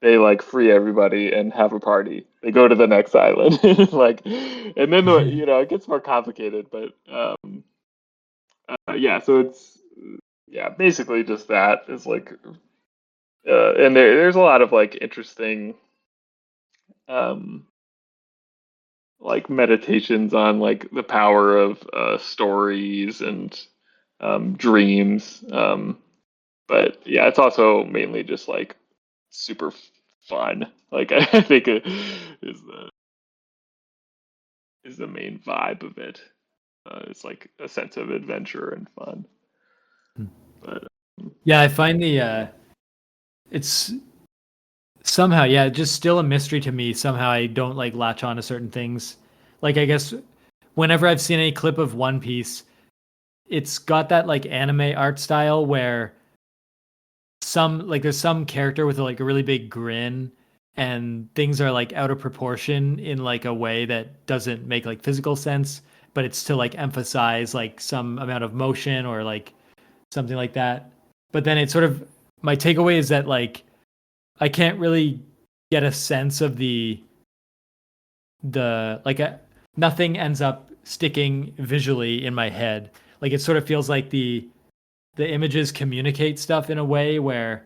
they like free everybody and have a party. They go to the next island, like, and then it gets more complicated. But yeah, so it's yeah, basically just that is like, and there's a lot of like interesting um like meditations on like the power of stories and dreams. But yeah, it's also mainly just like super fun. Like I think it is the main vibe of it. It's like a sense of adventure and fun. But
Yeah, I find the it's somehow yeah, just still a mystery to me. Somehow I don't like latch on to certain things. Like I guess whenever I've seen any clip of One Piece, it's got that like anime art style where some like there's some character with like a really big grin and things are like out of proportion in like a way that doesn't make like physical sense, but it's to like emphasize like some amount of motion or like something like that. But then it's sort of my takeaway is that like I can't really get a sense of the like nothing ends up sticking visually in my head. Like it sort of feels like the images communicate stuff in a way where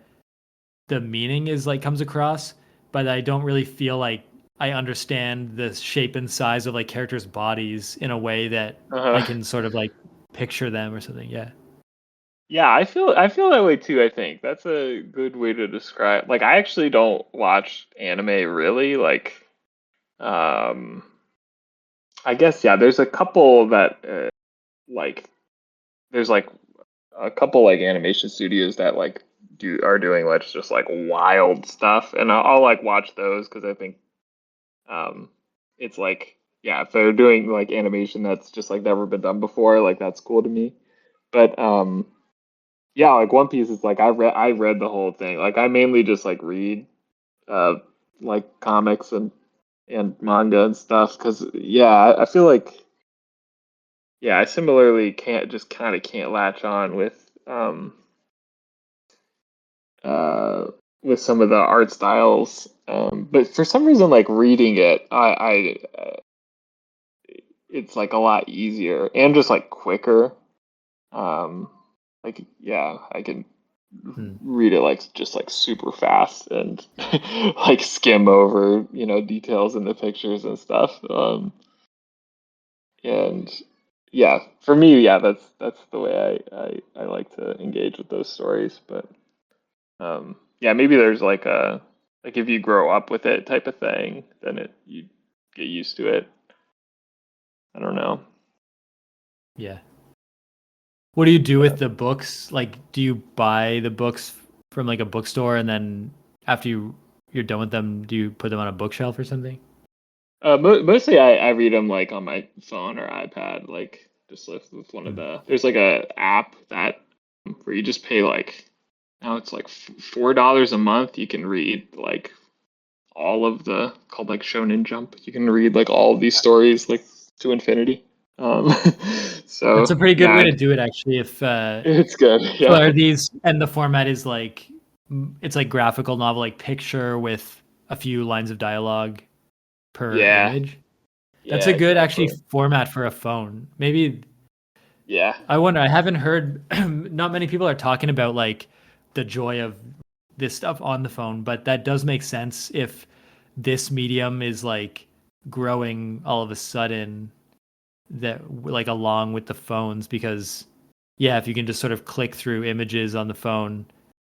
the meaning is like comes across, but I don't really feel like I understand the shape and size of like characters' bodies in a way that I
Uh-huh.
can sort of like picture them or something. Yeah.
Yeah, I feel that way too, I think. That's a good way to describe. Like I actually don't watch anime really. Um I guess yeah, there's a couple that like there's like a couple like animation studios that like do are doing like just like wild stuff, and I'll like watch those because I think um it's like yeah, if they're doing like animation that's just like never been done before, like that's cool to me. But yeah, like One Piece is like I read the whole thing. Like I mainly just like read uh like comics and manga and stuff because yeah, I feel like yeah, I similarly can't just kind of can't latch on uh with some of the art styles. But for some reason, like reading it, it's like a lot easier and just like quicker. Um, like yeah, I can
Hmm.
read it like just like super fast and like skim over, details in the pictures and stuff. And yeah, for me, yeah, that's the way I like to engage with those stories. But yeah, maybe there's like if you grow up with it type of thing, then you get used to it. I don't know.
Yeah. What do you do with
But
the books? Like, do you buy the books from like a bookstore and then after you're done with them, do you put them on a bookshelf or something?
mostly I read them like on my phone or iPad, like just with one of
Hmm.
there's like a app that where you just pay like now it's like $4 a month. You can read like all of the called like Shonen Jump. You can read like all of these stories like to infinity. Um,
That's
so
a pretty good way
yeah,
to do it, actually. If
it's good.
so,
Yeah,
are these and the format is like it's like graphical novel, like picture with a few lines of dialogue per
yeah,
image. That's
yeah,
a good actually
exactly.
format for a phone. Maybe
Yeah,
I wonder. I haven't heard. Not many people are talking about like the joy of this stuff on the phone, but that does make sense if this medium is like growing all of a sudden that like along with the phones because yeah, if you can just sort of click through images on the phone,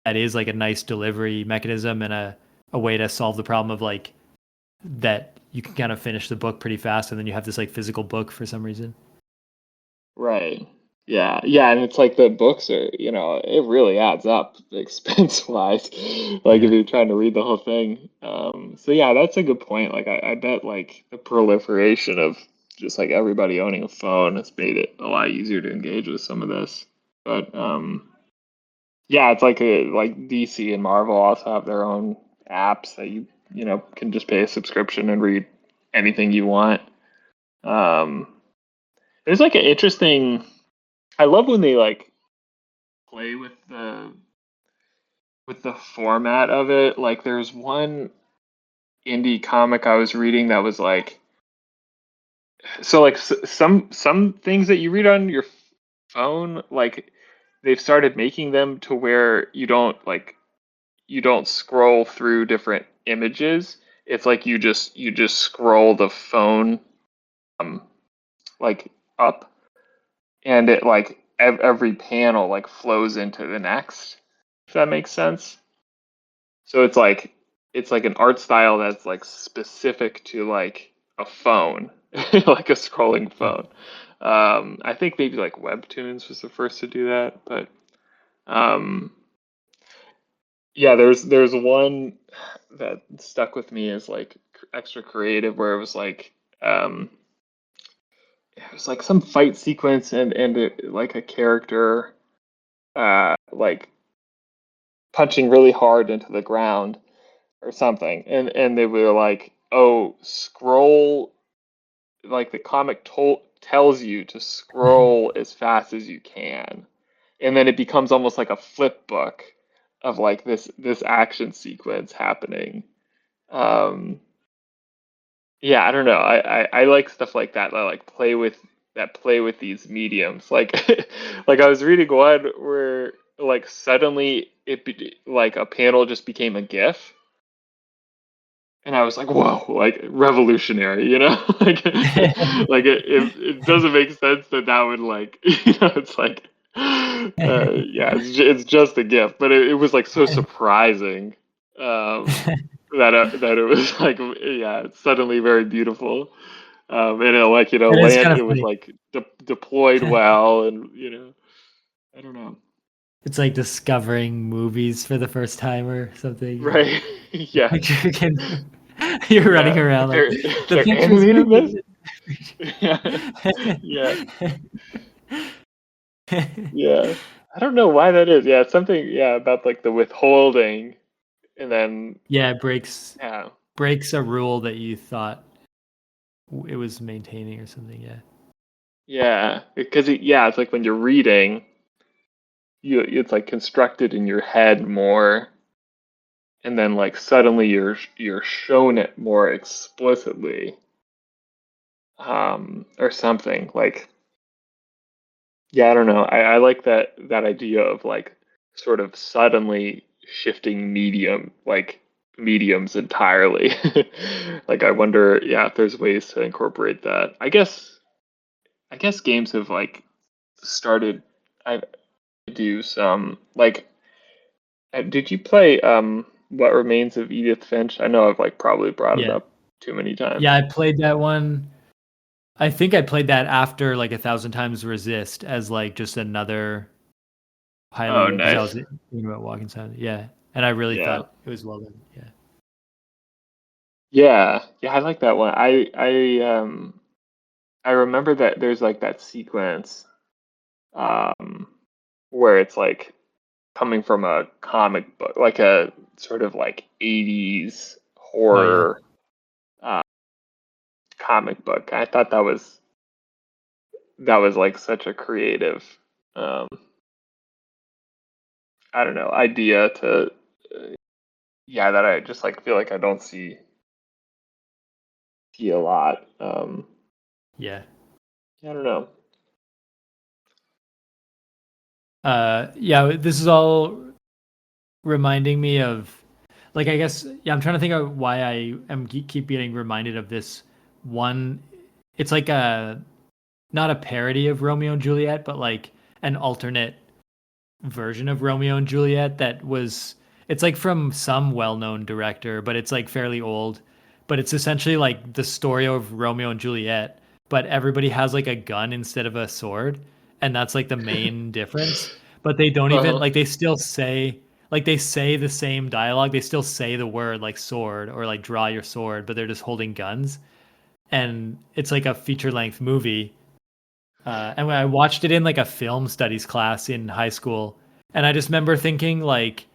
that is like a nice delivery mechanism and a way to solve the problem of like that you can kind of finish the book pretty fast and then you have this like physical book for some reason.
right. Yeah, yeah, and it's like the books are, it really adds up expense wise. Like if
Yeah.
you're trying to read the whole thing. So yeah, that's a good point. Like I bet like the proliferation of just like everybody owning a phone has made it a lot easier to engage with some of this. But yeah, it's like DC and Marvel also have their own apps that you can just pay a subscription and read anything you want. Um, there's like an interesting. I love when they like play with the format of it. Like there's one indie comic I was reading that was like so like some things that you read on your phone like they've started making them to where you don't scroll through different images. It's like you just scroll the phone um like up and it like every panel like flows into the next. If that makes sense. So it's like an art style that's like specific to like a phone, like a scrolling phone. I think maybe like Webtoons was the first to do that, but um, yeah, there's one that stuck with me as like extra creative where um, it was like some fight sequence and like a character like punching really hard into the ground or something and they were like oh scroll like the comic tells you to scroll as fast as you can and then it becomes almost like a flip book of like this action sequence happening. Yeah, I don't know, I like stuff like that like play with these mediums like like I was reading one where like suddenly like a panel just became a gif and I was like, whoa, like revolutionary, you know, like it doesn't make sense that that would like, it's like, yeah, it's just a gift, but it was like so surprising, that it was like, yeah, it's suddenly very beautiful, and it like,
It is
land,
kind of
it was
funny.
like deployed well, and I don't know,
It's like discovering movies for the first time or something.
right? Yeah,
Like you can, you're running
yeah,
around like the
they're
picture's
animating this.
good.
Yeah, yeah. Yeah. I don't know why that is. Yeah, it's something, yeah, about like the withholding and then
Yeah, it
yeah.
breaks a rule that you thought it was maintaining or something. Yeah.
Yeah, because yeah, it's like when you're reading, it's like constructed in your head more, and then like suddenly you're shown it more explicitly, or something. Like, yeah, I don't know. I like that idea of like sort of suddenly shifting mediums entirely. Like I wonder, yeah, if there's ways to incorporate that. I guess games have like started I do some like did you play What Remains of Edith Finch? I know I've like probably brought it
Yeah.
up too many times.
Yeah, I played that one. I think I played that after like 1,000 times resist as like just another
Oh,
highly because I was
nice.
thinking about Walking Sound. Yeah, and I really
Yeah.
thought it was well done. Yeah,
Yeah. Yeah, I like that one. I remember that there's like that sequence um, where it's like coming from a comic book, like a sort of like 80s
oh yeah,
horror uh, comic book. I thought that was like such a creative, um, I don't know, idea to, yeah, that I just like feel like I don't see a lot.
yeah.
I don't know.
Yeah, this is all reminding me of like I guess yeah. I'm trying to think of why I am keep getting reminded of this one. It's like a not a parody of Romeo and Juliet, but like an alternate version of Romeo and Juliet that was it's like from some well-known director, but it's like fairly old. But it's essentially like the story of Romeo and Juliet, but everybody has like a gun instead of a sword, and that's like the main difference. But they don't even
Uh-huh.
like they still say like they say the same dialogue. They still say the word like sword or like draw your sword, but they're just holding guns. And it's like a feature-length movie and when I watched it in like a film studies class in high school, and I just remember thinking like,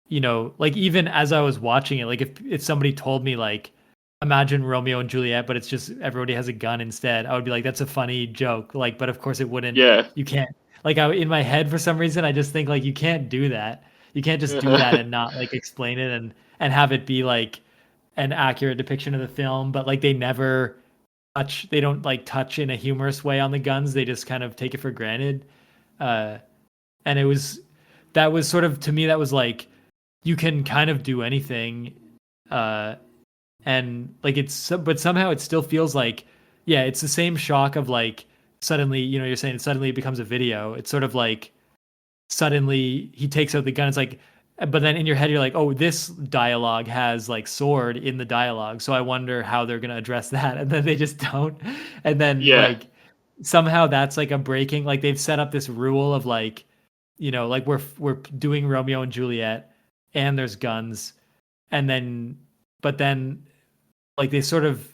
like even as I was watching it, like if somebody told me like, imagine Romeo and Juliet, but it's just everybody has a gun instead, I would be like, that's a funny joke. Like, but of course it wouldn't.
Yeah.
You can't. Like in my head for some reason, I just think like you can't do that. You can't just do that and not like explain it and have it be like an accurate depiction of the film. But like they never touch they don't like touch in a humorous way on the guns. They just kind of take it for granted. Uh and it was that was sort of to me that was like you can kind of do anything uh and like but somehow it still feels like yeah, it's the same shock of like suddenly, you're saying suddenly it becomes a video. It's sort of like suddenly he takes out the gun. It's like, but then in your head you're like, oh, this dialogue has like sword in the dialogue, so I wonder how they're gonna address that, and then they just don't. And then
Yeah.
like somehow that's like a breaking. Like they've set up this rule of like, like we're doing Romeo and Juliet, and there's guns, and then but then like they sort of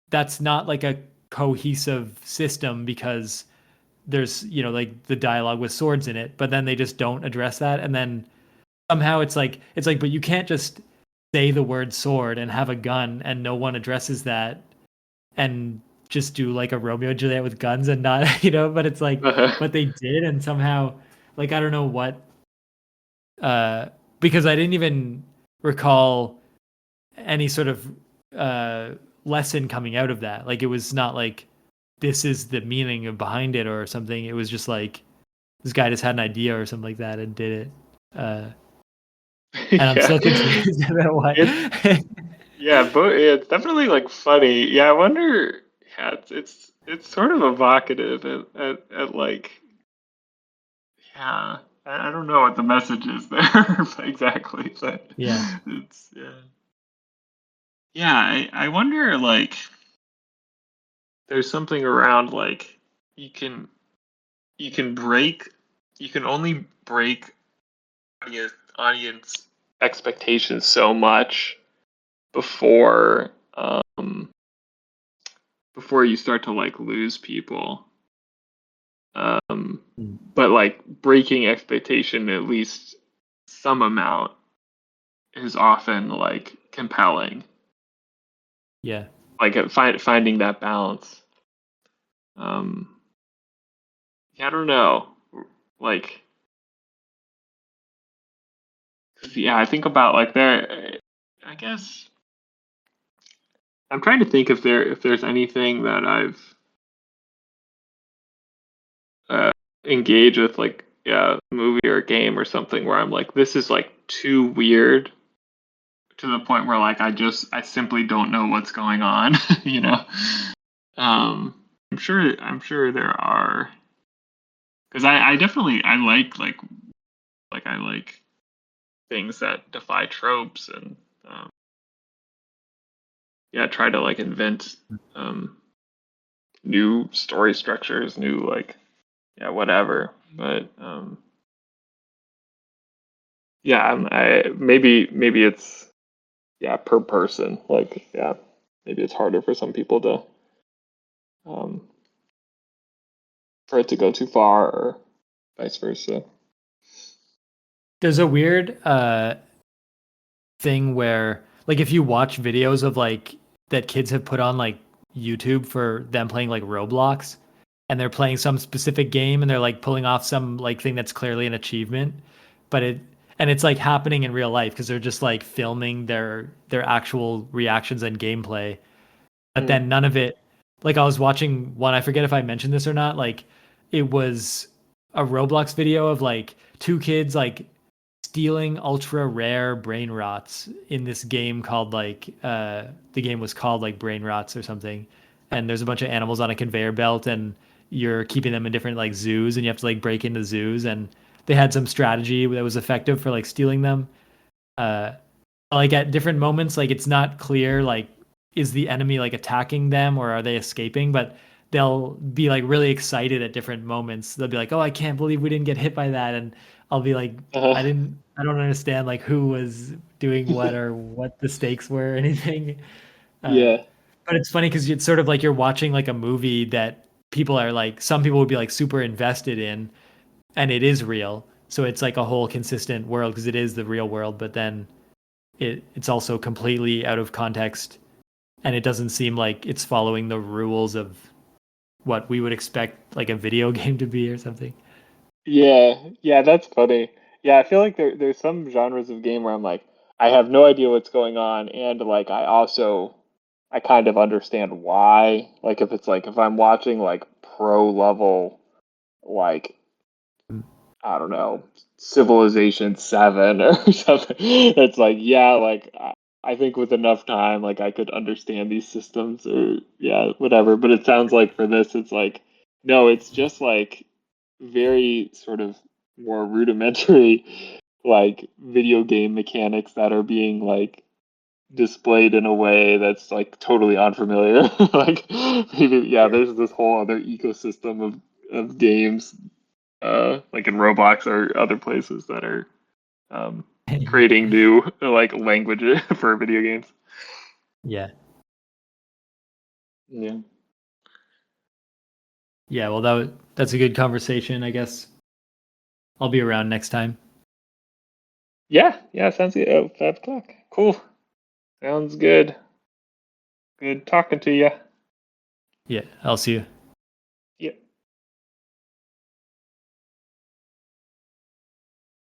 that's not like a cohesive system because there's like the dialogue with swords in it, but then they just don't address that, and then somehow it's like but you can't just say the word sword and have a gun and no one addresses that and just do like a Romeo and Juliet with guns and not but it's like
Uh-huh.
but they did, and somehow like I don't know what uh because I didn't even recall any sort of uh lesson coming out of that. Like it was not like this is the meaning of behind it or something. It was just like this guy just had an idea or something like that and did it. And I'm
Yeah.
still confused about
It's
why.
Yeah, it's definitely like funny. Yeah, I wonder. Yeah, it's sort of evocative at like yeah. I don't know what the message is there exactly, but
Yeah.
it's yeah. I wonder like there's something around like you can you can break you can only break audience expectations so much before before you start to like lose people. Um,
Mm.
but like breaking expectation at least some amount is often like compelling.
Yeah.
Like finding that balance. Um, yeah, I don't know. Like, yeah, I think about like there. I guess I'm trying to think if there's anything that I've uh, engaged with, like yeah, a movie or a game or something where I'm like, this is like too weird to the point where like I simply don't know what's going on, you know. I'm sure there are because I definitely I like I like things that defy tropes and um, yeah, try to like invent um, new story structures, new like yeah, whatever. But yeah, I maybe it's yeah per person. Like yeah, maybe it's harder for some people to um, for it to go too far or vice versa.
There's a weird thing where like if you watch videos of like that kids have put on like YouTube for them playing like Roblox and they're playing some specific game and they're like pulling off some like thing that's clearly an achievement, but it's like happening in real life because they're just like filming their actual reactions and gameplay. But
Mm.
then none of it, like I was watching one, I forget if I mentioned this or not, like it was a Roblox video of like two kids like stealing ultra rare brain rots in this game called like the game was called like Brain Rots or something. And there's a bunch of animals on a conveyor belt and you're keeping them in different like zoos and you have to like break into zoos and they had some strategy that was effective for like stealing them. Uh like at different moments like it's not clear like is the enemy like attacking them or are they escaping, but they'll be like really excited at different moments. They'll be like, oh, I can't believe we didn't get hit by that, and I'll be like,
Uh-huh.
I don't understand like who was doing what or what the stakes were or anything. uh,
Yeah.
but it's funny because it's sort of like you're watching like a movie that people are like some people would be like super invested in and it is real, so it's like a whole consistent world because it is the real world, but then it's also completely out of context and it doesn't seem like it's following the rules of what we would expect like a video game to be or something.
Yeah, yeah, that's funny. Yeah, I feel like there's some genres of game where I'm like, I have no idea what's going on, and like I kind of understand why. Like if it's like if I'm watching like pro level like I don't know, Civilization 7 or something, it's like yeah, like I think with enough time, like I could understand these systems or yeah, whatever. But it sounds like for this, it's like no, it's just like very sort of more rudimentary like video game mechanics that are being like displayed in a way that's like totally unfamiliar. Like maybe yeah,
Sure.
there's this whole other ecosystem of games like in Roblox or other places that are um
Yeah.
creating new like languages for video games.
Yeah.
Yeah.
Yeah. Well, that's a good conversation. I guess I'll be around next time.
Yeah, yeah, sounds good. Oh, 5 o'clock. Cool. Sounds good. Good talking to you.
Yeah. I'll see you.